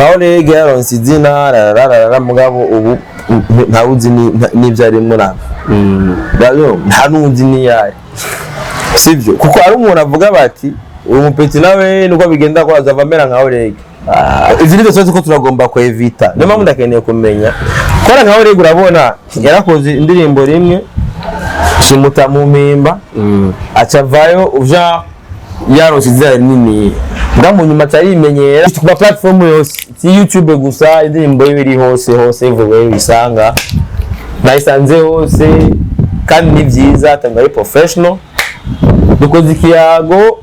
Oleg yaronse izina rararara mugabo ubu ntawuzi n'ibyo arimo nabo rero nta n'uzi niyari sivyo kuko ari umuntu avuga bati uyu mupeti nawe nuko bigenda ko azavamera nka Oleg izi nizo cyose ko turagomba ko evita niyo mpamvu ndakeneye kumenya kora nka Oleg urabona yarakoze indirimbo rimwe shimuta mu mpimba acavayo uja yaronse izina nini ngamu nyuma cyarimenyera ku platform yose si YouTube gusa indirimbo y'ibiri hose everywhere bisanga nayisanze hose kandi ni byiza atanga professional dukoze ikiyago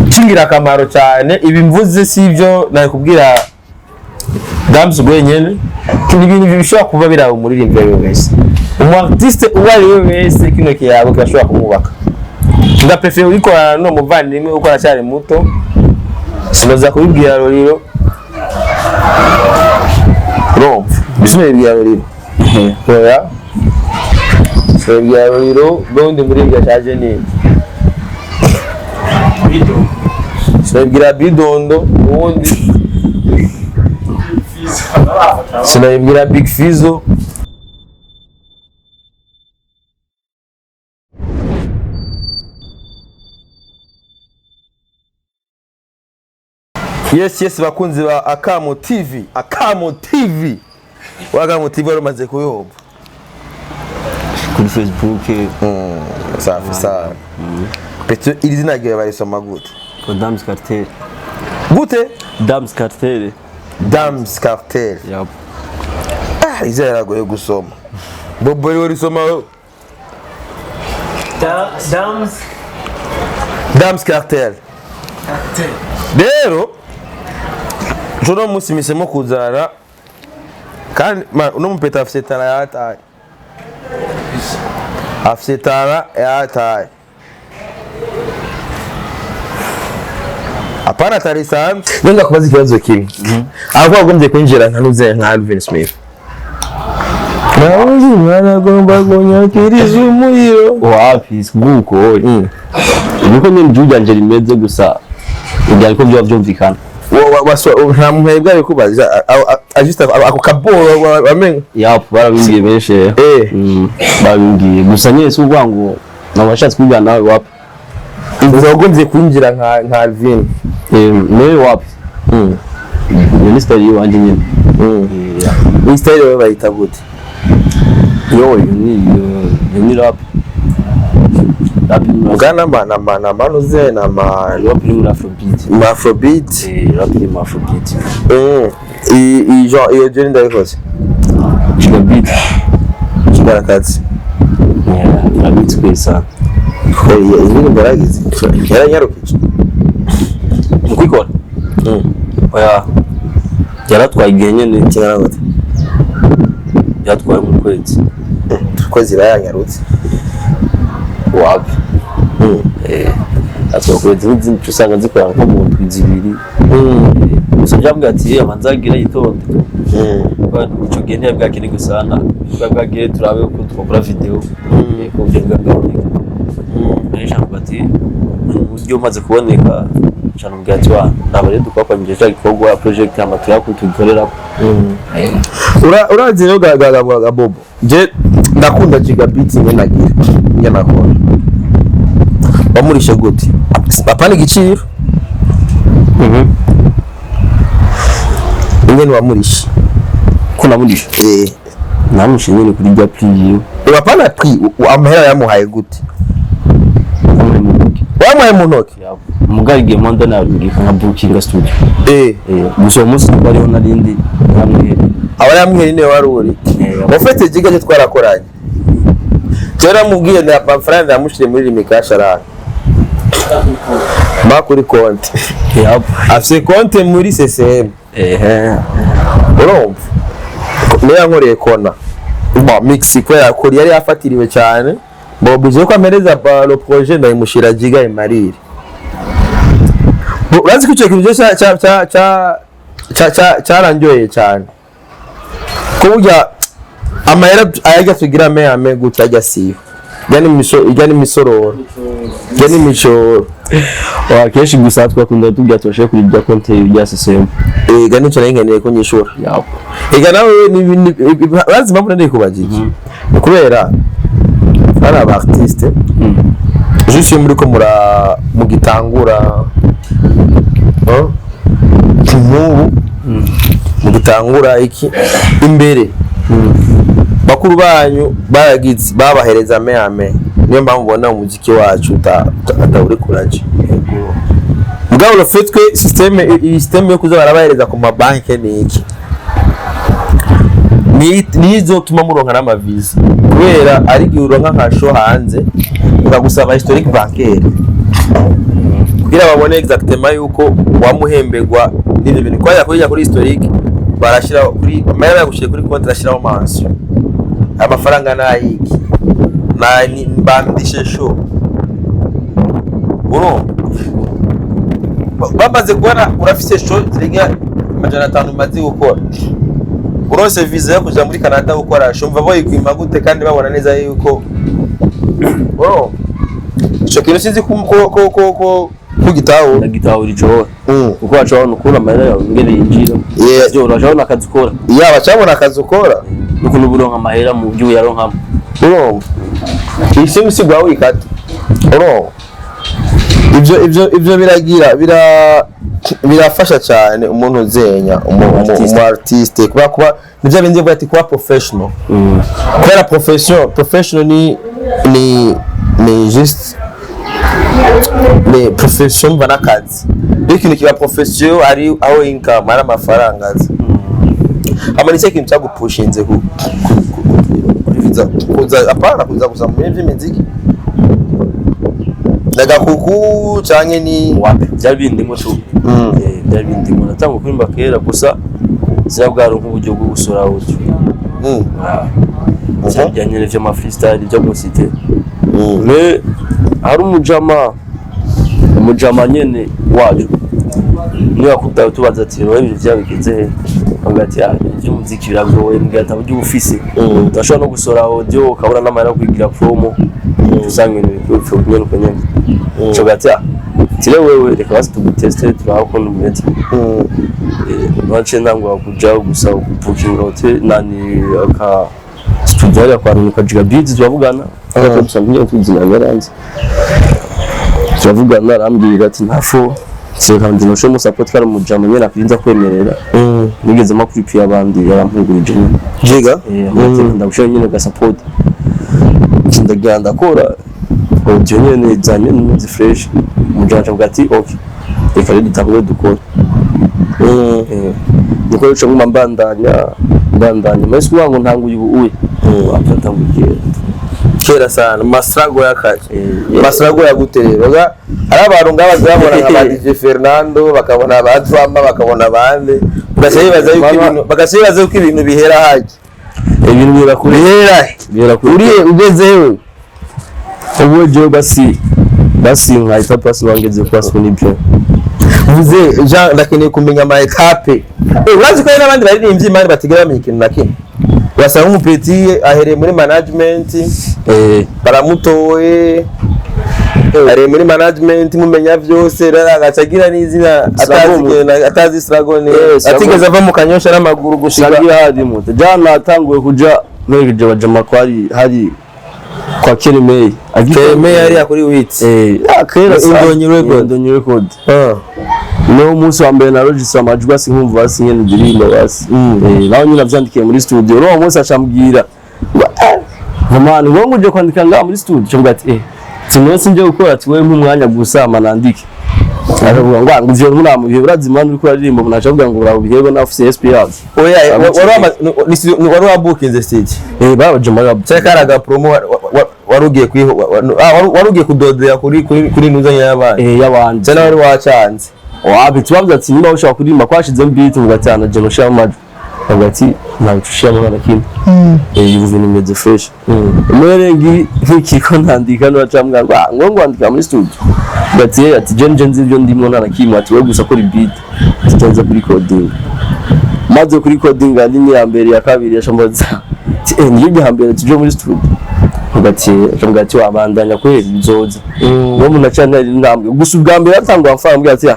kingira akamaro cyane ibi mvuze sivyo nakubwira Dams gwenyene ibintu bishobora kuba biraho umuririmbyi wese artiste uwari wese kino kiyago kirashobora kumubaka ndaprefere uyikorana no muvandimwe uko aracyari muto sinoza kubibwira Roriro bisubire bya Roriro oya sebya Roriro bondi muri bya cyaje ni sebya Bidondo ubundi sebya Big Fizo Yes bakunzi ba Akamo TV Akamo TV rumaze kuyumva kuri Facebook safi Peto iri zina ryawe barisoma gute Dams Cartel Dams Cartel yep izera goye gusoma Bobo uri soma Dams Cartel rero Jono musi misemo kuzara kandi uno mupeta afite tara yataye apana tari san nenda kubaza ikibazo kimwe aho wagombye kwinjira nkanuze nka Alvin Smith nawe mwana agomba kunyakiriza umuriro wapi nguko niko nyine jujanje rimeze gusa byari ko byumvikana nta muntu yabwaye kubaza ajista ako kaboro bamenye yapo barabingiye benshi babingiye gusa nyine si ubwango nabashatse kujyana nawe wapi uzagombye kwinjira nka Alvin nawe wapi ministeri wanje nyine ministeri we bayita gute yo ni rap Ugana na manuze na ma rap ni Afrobeat rap ni Afrobeat iyo jeni ndayikoze kigarakazi abitse kwisa izindi mbaragize yaranyarukije mu kwikora oya yaratwaye igihe nyene kingana gute yatwaye mu kwezi bayanyarutse wapi atwakwezi n'izindi usanga zikora nko mu twizibiri gusa byambwe ati amanzagira yitonde icyo gihe ntiyabwakene gusana bwabwagire turabe uko twakora video ko byo bwaboneka n'ijambo ati uburyo maze kuboneka cyane ubwatsi wa nabare dukwakwanije cya gikorwa project amatura ko tugikorera urazi rero gagaga Bobo je ndakunda Gigabit nyena kora bamurisha gute apana igiciro ingene wamurisha ko namurisha namurisha nyine kuri rya priyo apana pri amahera yamuhaye gute wamuhaye mu ntoki mugari ge mondo na rugika nka booking studio guso musi bariho narindi hamwe aba yamwe ne waruri ufite giga cyo twarakoranye cyera mubwiye na amafaranga yamushire muri limikasha rana makuri konti afise konti muri CCM urumva ne yankoreye kona Mexico yakuri yari yafatiriwe cyane Bobuze ko amereza le projet ndayimushira giga imarire urazi ko cyo cyaranjoye cyane ko burya amahera ayajya tugira ame gutya ajya siyo igani misororo igani micoro akenshi gusa twakunda tubwira tubashe kuri bya konti ya CCM igani cyo nkeneye ko nyishura yawe ega nawe bazi mpamvu ndende kubagiki kubera ari aba artiste juste muri ko mugitangura nk'ubu mugitangura iki imbere bakuru banyu baragize babahereza ame niyo mpamvu ubona umuziki wacu atawuri kuraje mugabo le fait que système yo kuza barabahereza ku mabanki ni iki nizotuma muronka n'amaviza kubera ari gihe uronka nka show hanze ukagusaba historique bancaire kugira babone exactement yuko wamuhembegwa n'ibyo bintu kwaya kuri historique barashira kuri amahera yagushiye kuri konti arashiraho mansi amafaranga nayiki nani mbandishe show bamaze kubona urafise show zirenga 500 maze gukora urose visa yo kuja muri Canada gukora show mva boyikwima gute kandi babona neza yuko ico kintu sinzi ko gitaho na gitaho rico uko acabona ukura amahera yawe ngere yinjira byo urashobora akazi ukora yaba cyabona akazi ukora nukuntu buronka amahera mu byo yaronkamo isi musigwa wikati ibyo birafasha cyane umuntu uzenya umu artiste kuba nivyo bindi bwati kuba professional kubera professional ni just le profession banakazi ikintu kiba profession ari aho income ari amafaranga azi amanitse kintu cyagupushinze kuza apana kuza muri by'imiziki daga kuku canke ni wapi byabindimo tu byabindimo natanga kurimba kera gusa zirabwaro nk'uburyo bwo gusora audio byajyanye n'ivyo ma freestyle byo gusite me hari umujama nyene wacu niyo akunda tubaza ati no ibintu byabigenze he hagati y'umuziki biragoye mbwata buryo ufise udashobora no gusora audio ukabura n'amahera kwigira promo usanga ibintu bipfo nyene uko nyene cyo gati tire wewe reka basi tuguteste turabakunda umeze nwace nangwa kuja gusa booking hotel nani aka studio ya kwa Runika Gigabits twavugana aka tusangiye tuzina yaranze twavugana arambwira ati ntafo kandi no shomo support kare mujama nyene akinza kwemerera nigeze makuri pia abandi yarampungurije jiga ndagushoye nyene ga support ndagenda kora audio nyene zanye n'umuzi fresh mujanja bwati okay reka rero dutangure dukora niko cyo mbandanya mwese wangu ntanguye uwe afata ngukera kera sana mastrago yakaje mastrago yaguterero ari abantu ngabaza babona nka DJ Fernando bakabona abadrama bakabona bande bagasibaza yuko ibintu bihera haje ibintu bihera kuri ugezewe ubu je basi nkahita pasi wangeze kwasi n'ibyo uvuze Jean ndakeneye kumenya ama etape urazi ko n'abandi baririmbyi imana batigera bamenye ikintu na kimwe basanga umupeti ahereye muri management baramutoye ari muri management mumenya byose ragacagira n'izina atazi stragone atigeze ava mu kanyosha n'amaguru gushika hadi moto jana atanguye kuja mwegeje bajama kwari hari kwa Keremey yari akuri witsi kera indonyi record no musi wa mbere na register amajwi asi nkumva asi nyene ndirimba basi naho nyina byandikiye muri studio ro musi acambwira mama ngo nguje kwandika nga muri studio cyo bwati sinose nje gukora ati wewe nk'umwanya gusa manandike aravuga ngo nguvye muri urazimana uri kuririmba munaje avuga ngo urabihego na office SPRs oya wari wabukinze stage babaje muri cyakaraga promo warugiye warugiye kudodera kuri nuzanya y'abandi cyane wari wacanze wapi tubavuze ati niba ushaka kuririmba kwashize beat mugatana je no shama hagati ntabicushiye mu nakindi yuvuze nimeze fresh mwerengi nkiko ntandika no acambwa ngo ngwandika muri studio bati ati je nzi ibyo ndimo ntanakimwe ati we gusa kuri beat tutanze kuri coding maze kuri coding ali ni ya mbere ya kabiri ya shambaza niyo hambere tuje muri studio hagati wabandanya kwera bizoza uwo muntu acana intambwe gusa ubwa mbere yatangwa amafaranga mbwira ati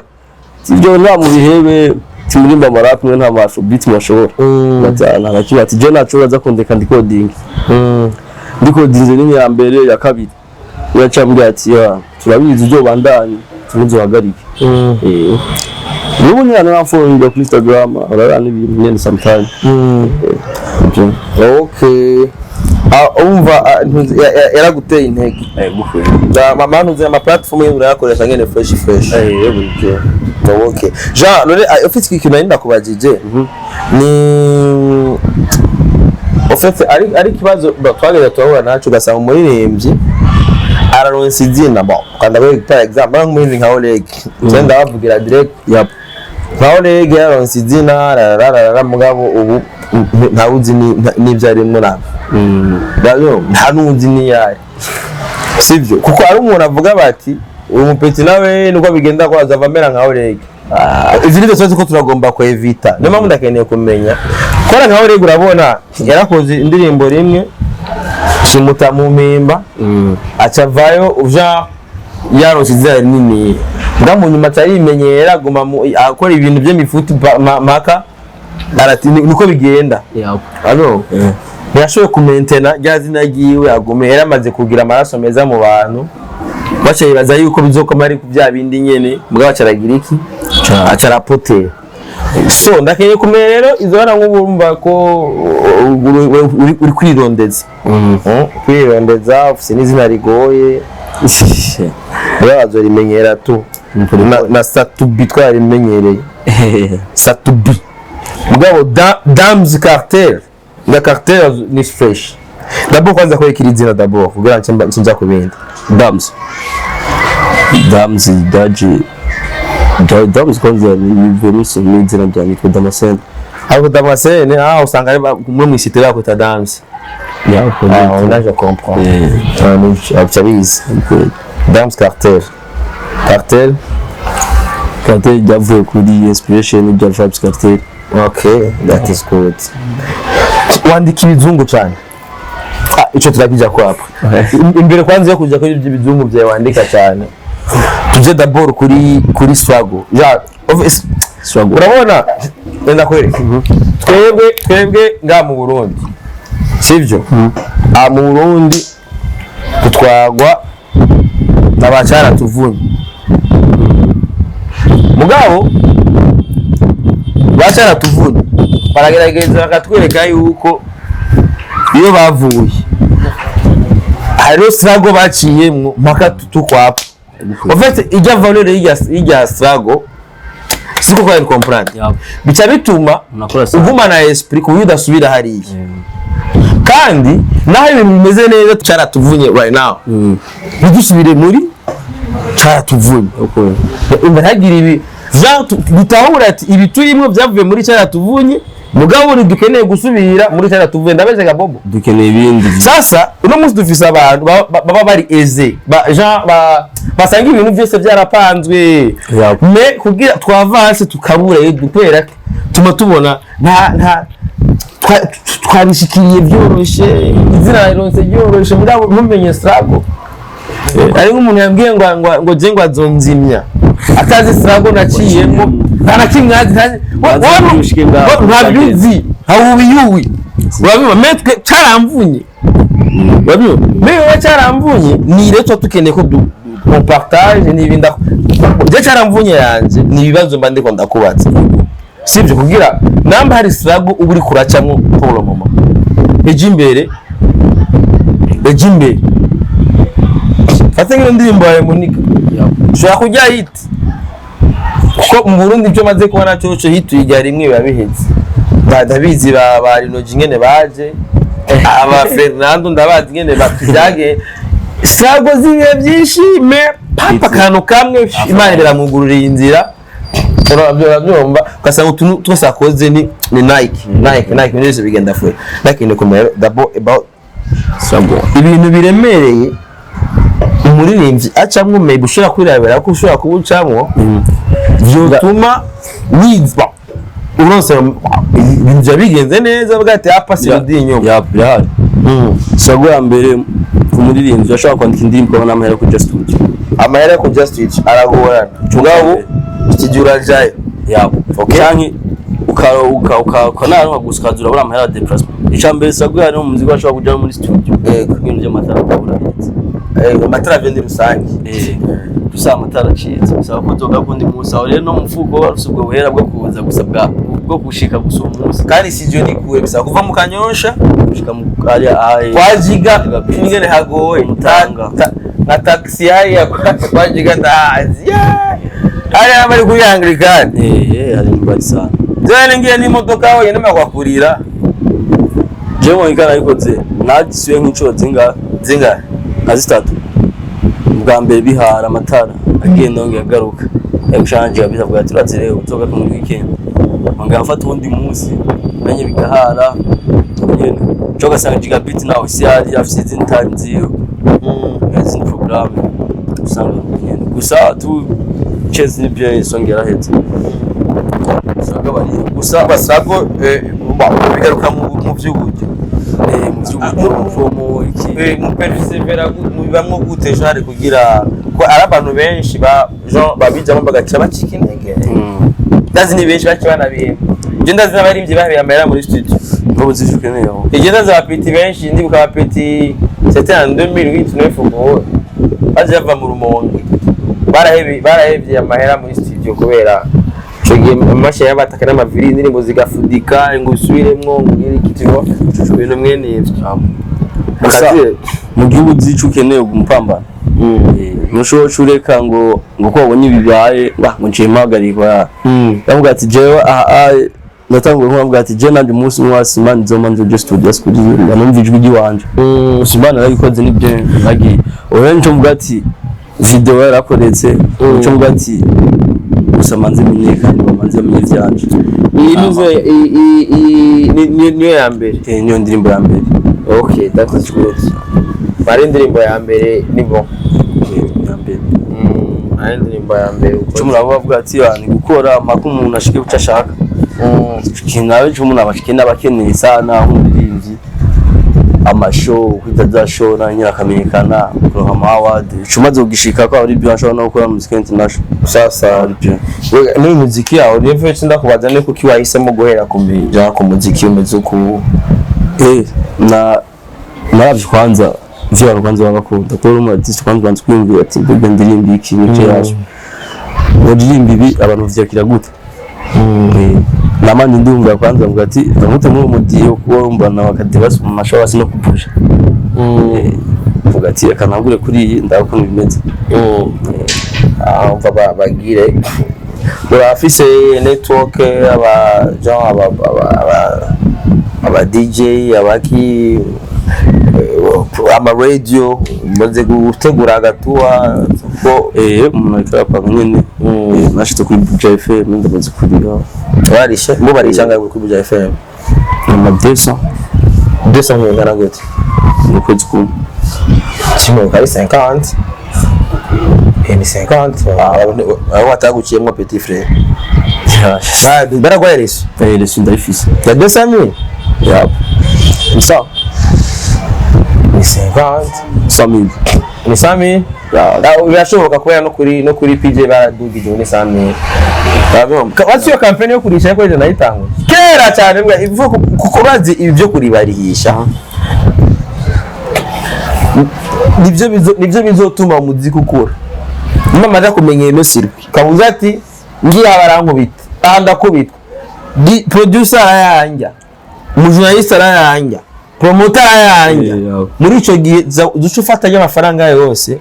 ibyo nta mu bihebe timurimba marap mwe nta masho beat mwashobora batana nakiba ati je naco baza kundeka ndicoding ndicoding ni ya mbere ya kabiri uracambwira ati turabizi ibyo bandanye tumuzo hagarike nubu nyana nafonga kuri Instagram ararana ibintu nyene sometimes okay umva yaraguteye intege mama ntuze ama platform y'ura yakoresha ngene fresh okay Jean none office ikintu nari ndakubajije ni office ari kibazo twageze tuhura nacu gasanga umuririmbyi araronse izina bo kandi abaye par exemple nk'umuhinzi nka Oleg cyenda bavugira direct nka Oleg yaronse izina mugabo ubu ntawuzi n'ibyo arimo nabo nta n'uzi n'iyari sivyo kuko ari umuntu avuga bati uyu mupeti nawe nuko bigenda ko azava amera nka Oleg ivyo nivyo sozi ko turagomba ko evita niyo mpamvu ndakeneye kumenya kora nka Oleg urabona yarakoze indirimbo rimwe shimuta mu mpimba acavayo uja yaronse izina rinini ngamu nyuma cyarimenyera guma akora ibintu by'imifuti maka arati niko bigenda alo yashoye kumentena ryazina giwe agume yaramaze kugira amaraso meza mu bantu bacha ibaza yuko bizokoma ari kubya bindi nyene mugabo acaragira iki acarapote so ndakenye kumenya rero izora nk'ubumva ko uri kwirondeza kwirondeza ufise n'izina rigoye bazorimenyera tu na Satubi twarimenyereye Satubi mugabo Dams Cartel na Cartel ni fresh d'abord kwanza ko ikiridzina d'abord kugira ncinza kubindi Dams Dams kwanza ni verusi n'izina rya Niko Damascene aho Damascene usanga ari kumwe mu isitira ko ta Dams je comprends Chabiz Dams Cartel yavuye kuri inspiration ya Vibes Cartel. Okay, that is good. Wandika ibizungu cyane ico turakija ko hapo imbere kwanza yo kuja kuri ibizungu bya wandika cyane tuje d'abord kuri struggle ya struggle urabona nenda kwereka twebwe nga mu Burundi sivyo mu Burundi tutwagwa nabacara tuvunye mugabo bacara tuvunye baragerageza bakatwereka yuko iyo bavuye hariho struggle baciyemwo mpaka tukwapa en fait ijya valeur y'ijya struggle siko kwa comprendre bica bituma uguma na esprit ko udasubira hariye kandi naho ibintu bimeze neza tucara tuvunye right now bidusubire muri cara tuvunye imbahagira ibi bitahura ati ibi turimo byavuye muri cara tuvunye mugabo ni dukeneye gusubira muri cara tuvuye ndabeze gabobo dukeneye ibindi sasa uno munsi dufise abantu baba bari eze basanga ibintu byose byarapanzwe me kugira twavanse tukabura dukwera tuma tubona nta twabishikiriye byoroshe izina ironse byoroshe mugabo ntumenye struggle ari nk'umuntu yambwiye ngo je ngo azonzimya atazi struggle naciyemo ntanakimwazi ntabyuzi hawubiyuwi urabibona metwe caramvunye urabibona mewe caramvunye ni rero tukeneye ko partage n'ibindi je caramvunye yanje ni ibibazo mba ndiko ndakubatse sivyo kugira namba hari struggle uburi kuracamwo Paul mama ejimbere fate ndirimbo ya Monica shaka kujya hit ko mu Burundi byo maze kubona cyo hit ijya rimwe babihetse ndabizi ba Rinoji ngene baje aba Fernando ndabazi ngene bakijage sago zibe byishime papa kanu kamwe Imana iramugurura inzira urabyumva kasanga utuntu twose akoze ni Nike nese bigenda fwe lakini kumera about sago ibintu biremereye umuririmbyi acamwe maybe ushobora kwirabira ko ushobora kubucamwo byotuma wizwa uronse ibintu bigenze neza bwate apa sirudi inyuma ya sago ya mbere umuririmbyi ashobora kwandika indirimbo abona amahera kuri Just Studio. amahera ku Just Twitch aragorana mugabo iki urajaye yabo canke ukanaro gusukazura bura amahera de placement icambere sagwe ari mu muziki ashobora kuja muri studio ibintu by'amatara babura amatara vyo ndi rusange gusa amatara acitse bisaba ko toga kundi musa rero no mufuko warusubwo buhera bwo kuza gusabwa bwo gushika gusa umunsi kandi sivyo ni kuwe bisaba kuva mu Kanyosha gushika mu ari kwa Jiga ingene hagoye mutanga na taxi haya kwa Jiga ndazi ari abari kuyangirikana ari mbari sana zene ngiye n'imodoka aho yene makwakurira jewe ikana arikoze nagisuye nk'inshuro zinga azitatu bwa mbere bihara amatara agenda ngenge agaruka yagushanje bizavuga ati urazireho uzoga ku weekend nganga mfata undi munsi nanye bigahara nyene cyoga sanga gigabit nawe si ari afite izindi time zero izindi program usanga nyene gusa tu cheze nibyo isongera hetse usanga bari gusa basago bigaruka mu by'uburyo mu iki mu persevera bamwe guteje hari kugira ko ari abantu benshi babijamo bagaca bacika intege ndazi ni benshi bakibana bihe je ndazi n'abarimvye bahera amera muri studio ngo buzijuke neyo igenda za peti benshi ndi bukaba peti c'était en 2008 9 baje bava mu Rumonge barahevye amahera muri studio kubera chogiye amasha y'abataka n'amaviri indirimbo zigafudika ngo usubiremwo ngiri kitiro ibintu mwene ivyo mu gihugu zicukeneye gupambana nusho chureka ngo ko wabonye bibaye ngo nje magarirwa bavuga ati jewe natangwe nkuvuga ati je nandi umunsi mwasima nzomanze Just Studio skudiza numva ijwi giwanje usimana yarikoze nibyo nagi orange mvuga ati video yarakoretse cyo mvuga ati usamanze menyekanye bamanze menye vyanje niyo ya mbere niyo ndirimbo ya mbere okay that is good bari indirimbo ya mbere nibo ya mbere ari indirimbo ya mbere cyo muravuga ati yani gukora mako umuntu ashike uca ashaka kinawe cyo umuntu abashike n'abakeneye sana nk'umuririmbyi amashow kwitazashora nyira kamenyekana kuroha award cumaze kugishika ko ari byo ashobora no gukora muzika international sasa ari byo ni muziki yawe niyo cyenda kubaza ne kuki wahisemo guhera ku muziki umeze uko naravye kwanza vyo kwanza babakunda ko mu artist kwanza kwiyumvira ati mbega ndirimbi iki nico yaje ndirimbi ibi abantu vyakira gute namani ndumva kwanza mvuga ati ndamute mu mudiyo ko mbana wakadibasa mu mashawasi no kupusha mvuga ati akanagure kuri iyi ndako bimeze umva bagire urafise network aba DJ abaki ama radio maze gutegura agatua ko umuntu akapa nyene nashitse kuri Buja FM ndabaze kurira warishe mu barishanga kuri Buja FM ama 200 ngana gute mu kwezi kumwe kimwe kari 50 ni 50 aho watagukiyemo petit frère baragwayeresha les ndayifise ya 200 ya ça ni 50 100,000 ni 100,000 birashoboka kubera no kuri PJ baradugije ni 100,000 what's your campaign yo kurisha yako je nayitangwe kera cyane mbwa ivuga kukubazi ibyo kuribarihisha nivyo bizotuma umuziki ukura mama aja kumenya ino circuit kabuza ati ngiye abarankubita ndakubita producer arayanja umujournaliste arayanja promoter arayanja muri ico gihe duce ufatanya amafaranga yose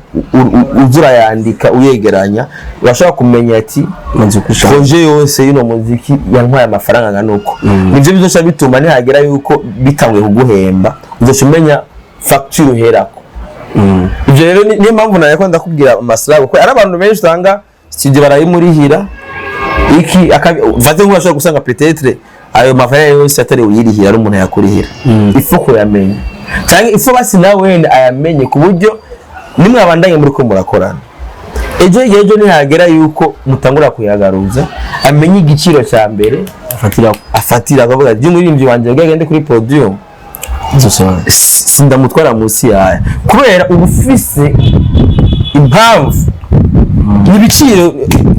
uzura yandika uyegeranya urashaka kumenya ati manzi projet yose y'ino muziki yantwaye amafaranga nganuko nivyo bizosha bituma nihagera yuko bitangwe kuguhemba uzosha facture uherako ibyo rero ni impamvu naye ko ndakubwira amasrabo ko ari abantu benshi usanga studio barayimurihira iki vaze ngo ashobora gusanga peut-être ayo mafaranga yose atari uyirihira ari umuntu yakurihira ifu ko yamenye cyangwa ifu basi nawe wenda ayamenye ku buryo nimwe abandanye muri ko murakorana ejo nihagera yuko mutangura kuyagaruza amenye igiciro cya mbere afatira akavuga ati umuririmbyi wanje agende kuri podium sindamutwara munsi yayo kubera ubufise impamvu ibiciro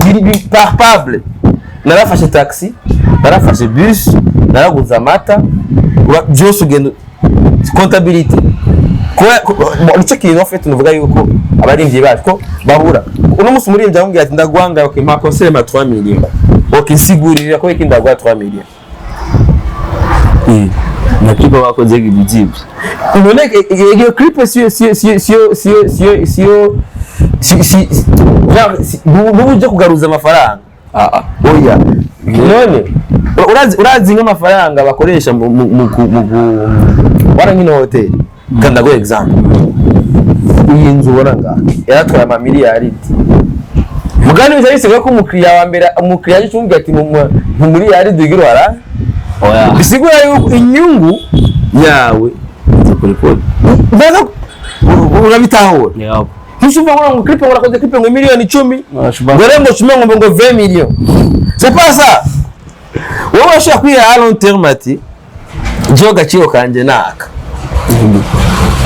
biri palpable. Narafashe taxi, narafashe bus, naraguza amata, byose ugenda comptabilité. Nicyo kintu ofete nuvuga yuko abarimvye bacu ko bahura. Uno musi umuririmbyi amubwira ati ndagwanga okay ma concert ma 3 millions. Okay sigurira ko iki ndagwa 3 millions. Na clip wakoze ibijibye. None iyo clip buje kugaruza amafaranga. Oya. None urazi nk'amafaranga bakoresha mu nkino hotel. Kanda go example. Iyi nzu ubona nga yaratwara ama miliyari. Mugani bizayisiga ko umukiriya wa mbere umukiriya y'icumbi ati mu miliyari dugiro ara. Oya. Bisigura yuko inyungu yawe kuri baza urabitahura. Yabo. Ntushobora ngo clip warakoze clip ngo miliyoni 10. Ngore ngo chume ngo 20 millions. C'est pas ça. Wowe ushaka kwiha à long terme ati jo gaciro kanje naka.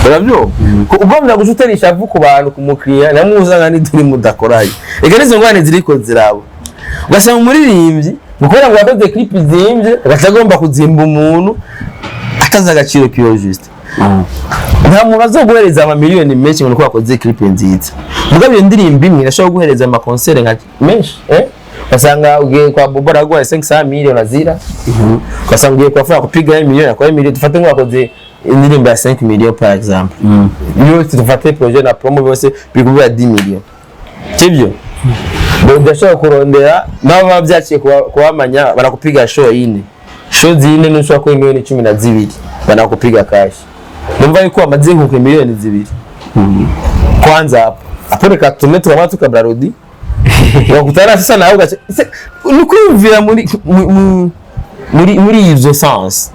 Urabyo? Ugomba gusuterisha vu ku bantu ku mukiriya namuzanga ni turi mudakoraye. Ega nizo ngwane ziriko zirabo. Ugasanga umuririmbyi gukora ngo yakoze clip zimbye agacagomba kuzimba umuntu ataza agaciro kiyo juste. Nta muntu azoguhereza ama miliyoni menshi ngo wakoze clip nziza. Mugabe iyo ndirimbo imwe irashobora guhereza ama concert nka menshi, Basanga ugiye kwa Bobo aragwa 500 million azira. Basanga ugiye kwa Fura kupiga 1 million akora 1 million dufate ngo wakoze indirimbo ya 5 million par exemple. Niyo dufate projet na promo bose bigubwa 10 million. Kibyo? Ndashaka kurondera nabo babyaciye kuwamanya barakupiga show yine. Show zine nushaka ko miliyoni 12 banakupiga cash. Numva yuko amaze nkuko miliyoni 2. Kwanza hapo reka tume tukaba tukabrarodi. Wakutana sasa nawe gace nukumvira muri izo sense.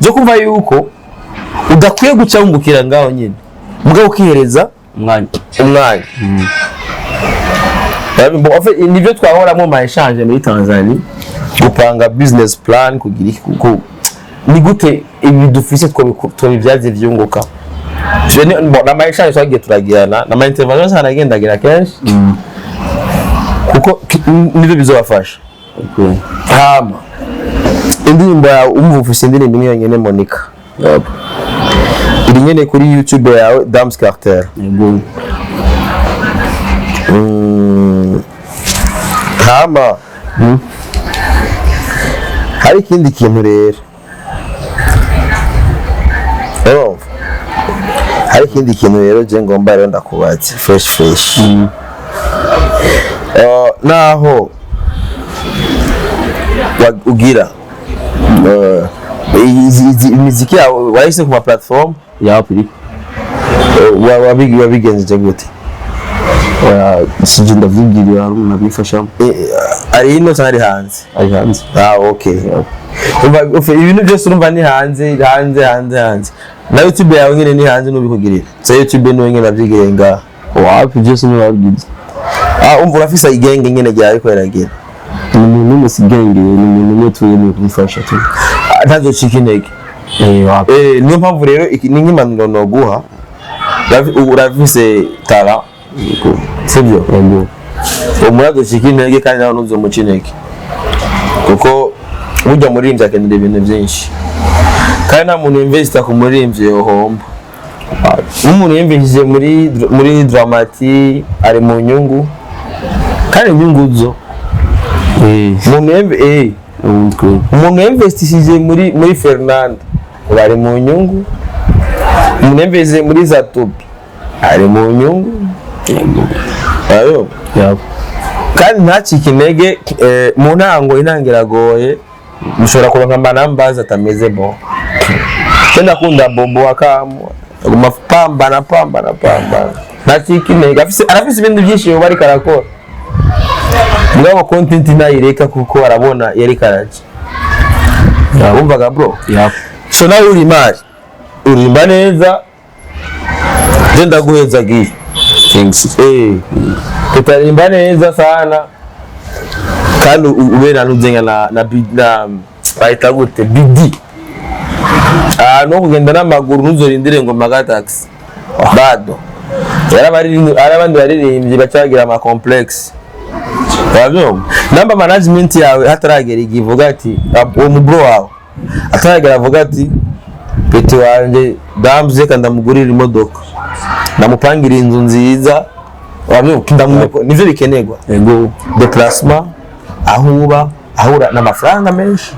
Byo kumva yuko udakwiye gucangukira ngaho nyine. Mugabo ukihereza umwanya. Nivyo twahoramo ma échange muri Tanzania gupanga business plan kugira ni gute ibi dufise twabibyaze vyunguka. Je ne na ma échange twagiye turagirana na ma intervention sanagendagira kenshi kuko nivyo bizobafasha. Hama indirimbo ya umvufise indirimbo imwe yonyene Monica. Iri nyene kuri YouTube yawe Dams Carter. Hama hari ikindi kintu rero hari ikindi kintu rero je ngomba rero ndakubatse fresh naho ugira imiziki yawe wahise ku ma platform yapiri wabigenze gute? Sinjye ndavyigirira umuntu abifashamo. Ari ino cyari hanze. Ari hanze. Okay. Ibintu byose urumva ni hanze. Na YouTube yawe nyine ni hanze n'ubikugirira. So YouTube no nyine navyigire nga. Wapi byose ni wabigize. Umva urafisa igenge nyine ryawe ko yaragira. Ni musigenge ni umuntu netuye mu kumfasha tu. Ntazo chikinege. Wapi. Niyo mpamvu rero ni nk'impanuro no guha. Urafise tara. Sibyo? Umurazo chikinege kandi naho nuzo mucineke. Kuko ujya muri akenera ibintu byinshi. Kandi nta muntu investa ku murimbyi yohomba. Umuntu yemvishije muri Dramati ari mu nyungu. Kandi inyungu zo umuntu yemvestishije muri Fernando bari mu nyungu. Umuntu yemvishije muri Zatopi ari mu nyungu. Ayo kandi ntacike intege mu ntango intangiragoye mushobora kuronka amanambaza atameze bo. Kenda kunda Bobo akamu pambana ntacike intege arafise ibindi byinshi bari karakora. Mugabo content nayireka kuko arabona yari karaje. Wumvaga bro? So nawe uri mari urimba neza je ndaguheza gihe. Thanks. Tutarimba neza sana kandi ubera nuzenga na bahita gute BD no kugenda n'amaguru ntuzorindire ngo maga taxi bado arabandi baririmbyi bacagira ama complex wabyo namba management yawe hataragera igivuga ati uwo mubro wawe ataragera avuga ati peti wanje dambuze kandi amugurira imodoka ndamupangira inzu nziza wabyo nivyo bikenerwa yego déplacement ahuba ahura n'amafaranga menshi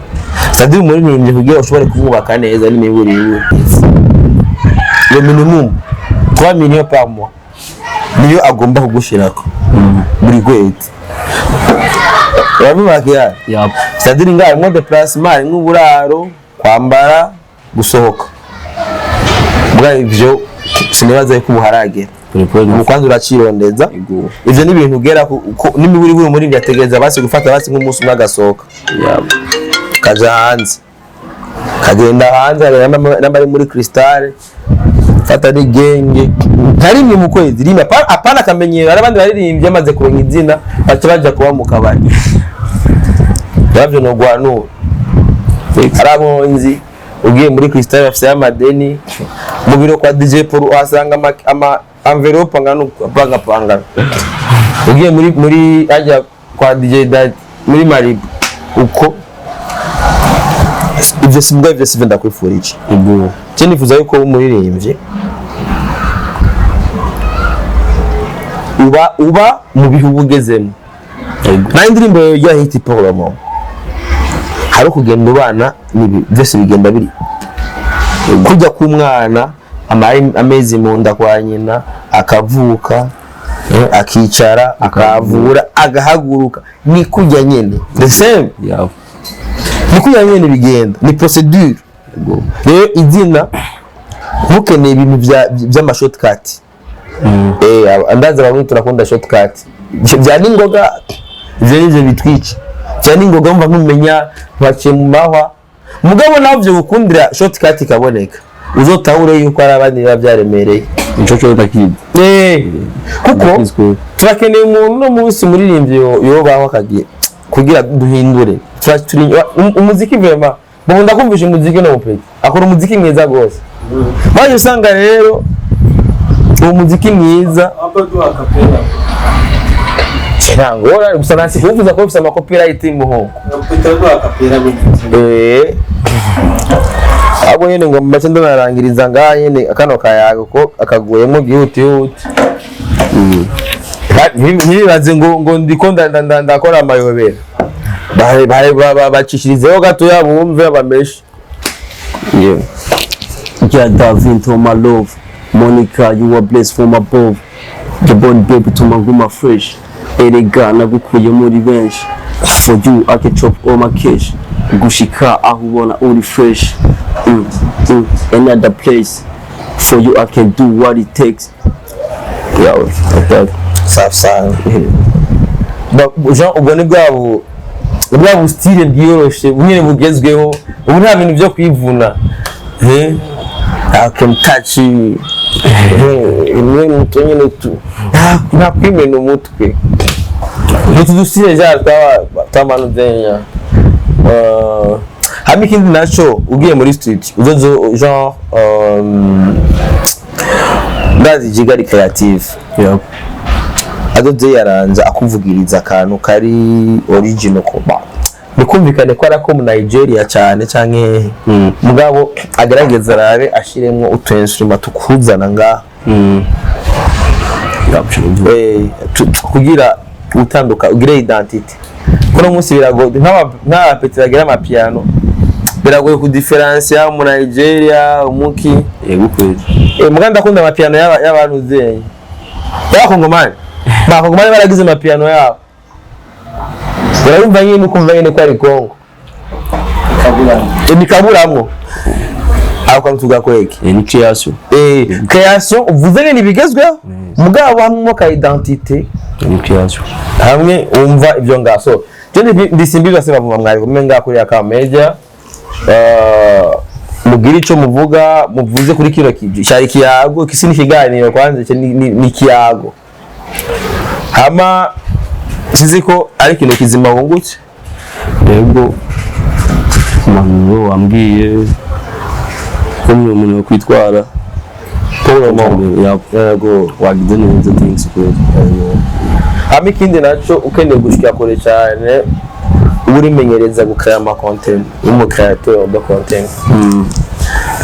sadiri umuririmbyi kugira ushobore kumwubaka neza n'imiburire le minimum 3 millions par mois niyo agomba kugushirako buri kwezi wabibakiya yap sadiri ngaye mo déplacement nk'uburaro kwambara gusohoka bwa ivyo sinibaza ko buharagera umukanzu uracirondeza ivyo ni ibintu ugera n'imiburi buri muri yategereza basi gufata basi nk'umunsi umwe agasohoka kaja hanze kagenda hanze nambari muri Crystal fata ni genge ntarimwe mu kwezi rimwe apana kamenyero arabandi baririmbye amaze kuronka izina baca baja kuba mu kabari yavyo no gwanu arabo nzi ugiye muri Crystal bafise amadeni mu biro kwa DJ Paul uhasanga ama envelope ngano panga ugiye muri ajya kwa DJ Dad muri Maribu uko ivyo simbwa ivyo sivenda kwifurije ibu cyo nifuza yuko umuririmbye uba mu bihugu ugezemo na indirimbo ya hit program hari kugenda ubana byose bigenda biri kujya ku mwana amezi mu nda kwa nyina akavuka akicara akavura agahaguruka ni kujya nyene the same ni kujya nyene bigenda ni procedure rero izina ntukeneye ibintu by'ama shortcut andaza bamwe turakunda shortcut bya ningoga ivyo bitwica bya ningoga umva ntumenya baciye mu mahwa mugabo navyo gukundira shortcut ikaboneka uzotahure yuko ari abandi bavyaremereye ico cyo takidi kuko turakeneye umuntu no munsi muririmbye yobaho akagiye kugira duhindure umuziki vema bo ndakumvisha umuziki no mupeti akora umuziki mwiza gose baje usanga rero umuziki mwiza Chirango ora gusa nasi kuvuza ko ufisa ama copyright muho abo nyene ngo mbace ndarangiriza ngaha nyene akano kayago ko akaguyemo gihuti ntibibaze ngo ndiko ndakora amayobera bacishirizeho gato yabumve abameshe yeah Davin to my love Monica you were blessed from above the born baby to manguma fresh erega nagukuye muri benshi for you I can chop all my cash gushika aho ubona uri fresh another place for you I can do what it takes yeah okay safsan Jean ubone bwabo style byoroshe nyine bugezweho ubu nta bintu byo kwivuna I can touch imwe mutonyene tu nta kwimena umutwe ntitudusire ja tamanu denya hami kindi naco ugiye muri street uzozo genre ndazi jigari creative adoze yaranza akuvugiriza akantu kari original ko bikumvikane ko arako mu Nigeria cyane canke mugabo agerageza rabe ashiremwo utu instrument tukuzana nga kugira utanduka ugire identity kono munsi biragoye nka peti bagira ama piano biragoye ku difference ya mu Nigeria umuki gukwezi muganda akunda ama piano y'abantu zenye bakongomani baragize ama piano yabo urumva nyine ukumva nyine ko ari Kongo nikaburamwo ako tugakweke ni création création uvuze ni bigezweho mugabo hamwe ka identité ni création hamwe umva ibyo ngaso je ndisimbiza se bavuma mwari kumenga kuri aka media mugira ico muvuga muvuze kuri kino cyari kiyago kisi ni kiganiro kwanze ni kiyago hama siziko ari kino kizima wungutse yego manu wambwiye kumwe umuntu kwitwara yego wagize neza things kweli. hama ikindi naco ukeneye gushika kure cyane urimenyereza gukaya ama content umu creator of the content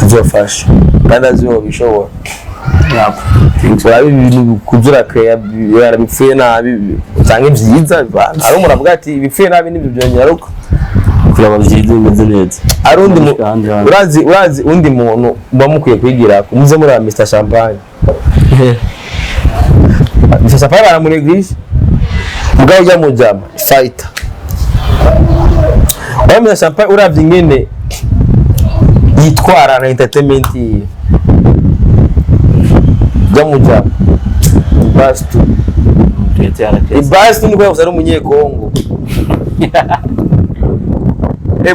bizofasha kandi aziho bishobora ibintu kuzura kaya yarabipfuye nabi cyangwa ibyiza ari umuntu avuga ati ibipfuye nabi nibyo byongera uko kuraba byiza bimeze neza. arundi urazi undi muntu bamukwiye kwigira muze muri Mr Champagne. Mr Champagne baramunegrije mugabo ujya mu jama fighter. Mr Champagne uravye ingene yitwara na entertainment ye ujya mu jama bastu bastu niko yose ari umunyekongo.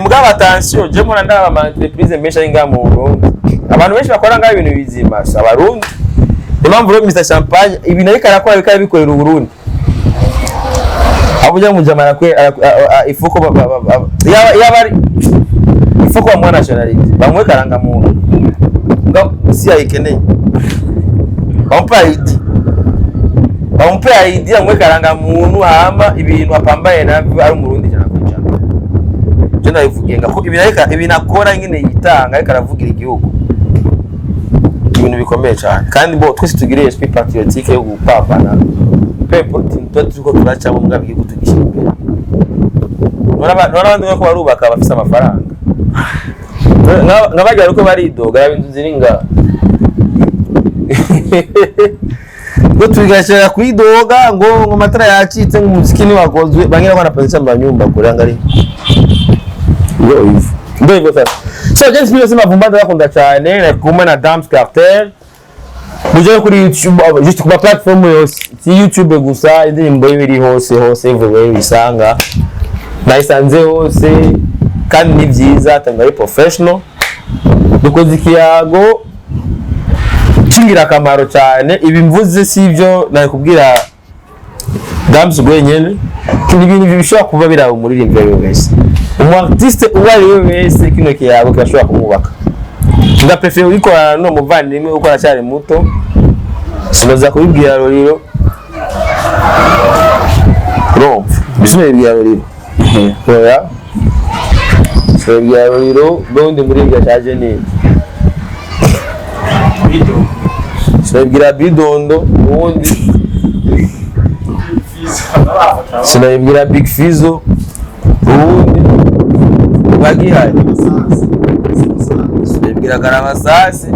Mugabo attention je mura ndaba ama entreprise menshi ari ngaha mu Burundi abantu benshi bakora ngaha ibintu bizima abarundi impamvu rero Mr Champagne ibintu ariko arakora bikaba bikorera Burundi abuja mu jamana kwe ifuko yabari ifuko wa mwana nationality bamwe karanga muntu ngo si ayikeneye bampe ID amwe karanga muntu hama ibintu apambaye nabyo ari umurundi cyane kujana je ndayivugenga ko ibintu akora nyine yitanga ariko aravugira igihugu ibintu bikomeye cyane kandi bo twese tugiriye esprit patriotique yo gupapana pepo tuko turacamo mbwa bigiye kutugisha imbere n'abandi ko barubaka bafite amafaranga nk'abajya uko baridoga y'inzu ziringa ngo tugashaka kwidoga ngo matara yacitse nk'umuziki ni wakozwe bangira bana pesa mu nyumba kuranga ari Ndio sasa. So James Miller sema vumba ndakunda cyane na kuma na Dams Cartel. Muje kuri YouTube just ku platform yose. Si YouTube gusa indirimbo ibiri hose everywhere bisanga. Nayisanze hose kandi ni byiza tangaye professional. Dukoze ikiyago kingira akamaro cyane ibi mvuze sivyo nakubwira Dams gwenyene. Ibintu bishobora kuba biraho umuririmbyi wese. Umu-artiste uwari wese kino kiyago kirashobora kumubaka. Ndaprefere urikora no muvandimwe uko aracyari muto. Sinoza kubibwira Roriro. Bisime bibwira Roriro. Oya. Sebwira Roriro donde muririmbyi ashaje ni. Sebwira Bidondo ubundi. Sinabwira Big Fizo ubundi bagihaye sinabwira Karabasasi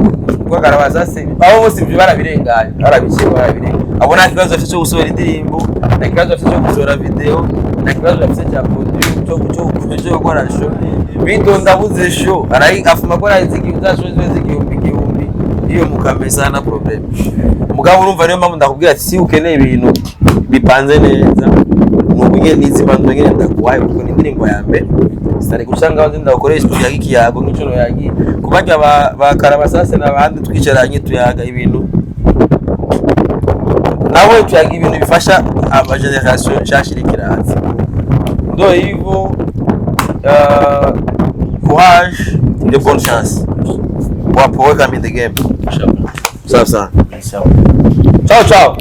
kwa Karabasasi abo bose ibyo barabirenganye barabirenganye abo nta kibazo cyo gusora indirimbo nta kibazo cyo gusora video nta kibazo cyo producer cyo gukora show Bidondo abuze show afuma gukora igihumbi iyo mukamesa na problem umugabo urumva niyo mpamvu ndakubwira ati si ukeneye ibintu bipanze neza nubwiye nizibando ngene ndakuwaye kuko indirimbo ya mbere sare gushanga aho ndakoresha tuyaga ikiyago nk'icono yagiye kubajya ba Karabasase n'abandi twicaranye tuyaga ibintu nawe tuyaga ibintu bifasha aba generation nshashirikira hasi ndo hivyo courage de bonne chance wapo welcome in the game. Sawa sawa. Ciao ciao.